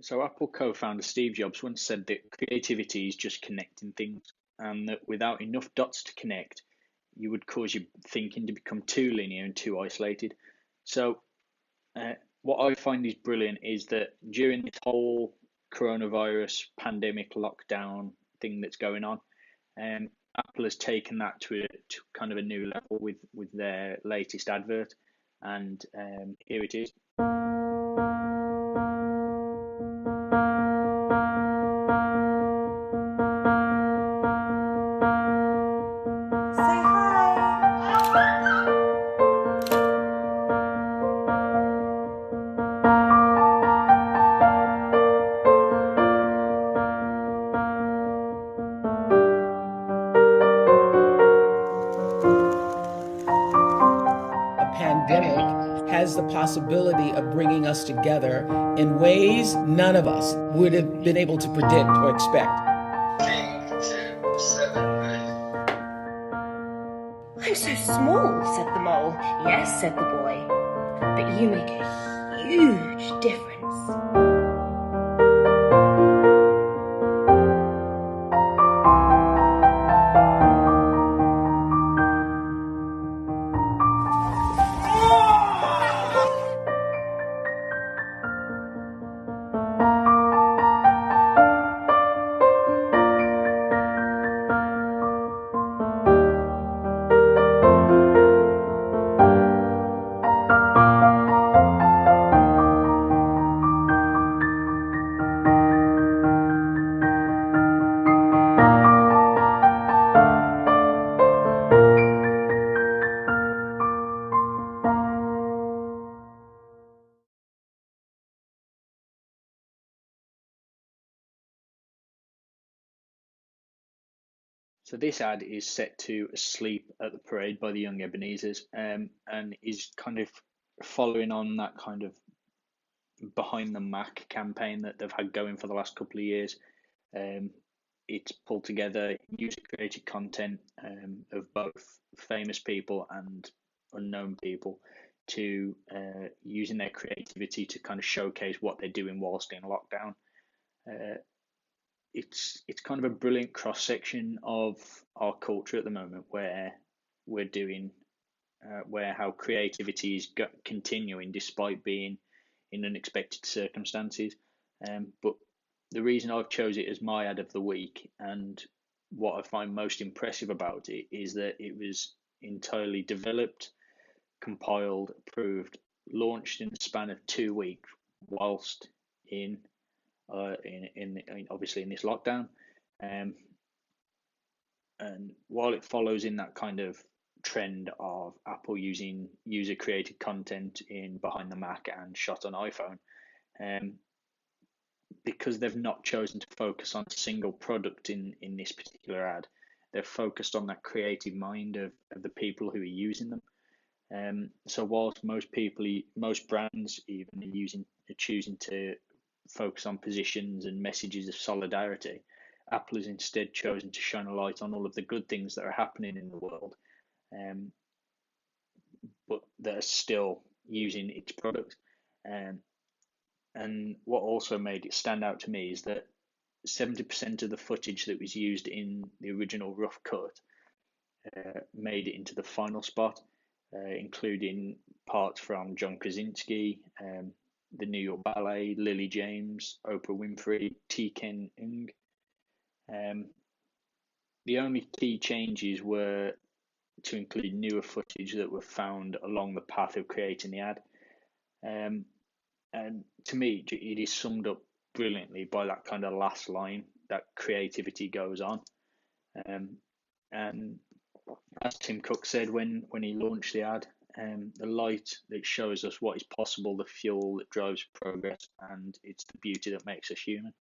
So Apple co-founder Steve Jobs once said that creativity is just connecting things, and that without enough dots to connect, you would cause your thinking to become too linear and too isolated. So uh, what I find is brilliant is that during this whole coronavirus pandemic lockdown thing that's going on, Apple has taken that to kind of a new level with their latest advert, and here it is. Say hi. A pandemic has the possibility of bringing us together in ways none of us would have been able to predict or expect. I'm so small, said the mole. Yes, said the boy, but you make a huge difference. So this ad is set to "Asleep at the Parade" by the Young Ebenezers, and is kind of following on that kind of behind the Mac campaign that they've had going for the last couple of years. Um, it's pulled together user created content of both famous people and unknown people to using their creativity to kind of showcase what they're doing whilst in lockdown. Uh, it's kind of a brilliant cross section of our culture at the moment, where we're doing where how creativity is continuing despite being in unexpected circumstances. But the reason I've chose it as my ad of the week, and what I find most impressive about it, is that it was entirely developed, compiled, approved, launched in the span of 2 weeks, whilst in obviously in this lockdown. Um, and while it follows in that kind of trend of Apple using user created content in behind the Mac and shot on iPhone, um, because they've not chosen to focus on a single product in this particular ad, they're focused on that creative mind of the people who are using them. So whilst most brands even are choosing to focus on positions and messages of solidarity, Apple has instead chosen to shine a light on all of the good things that are happening in the world, um, but that are still using its product. Um, and what also made it stand out to me is that 70% of the footage that was used in the original rough cut made it into the final spot, including parts from John Krasinski, the New York Ballet, Lily James, Oprah Winfrey, T. Ken Ung. Um, the only key changes were to include newer footage that were found along the path of creating the ad. Um, and to me, it is summed up brilliantly by that kind of last line, that creativity goes on. Um, and as Tim Cook said when he launched the ad, the light that shows us what is possible, the fuel that drives progress, and it's the beauty that makes us human.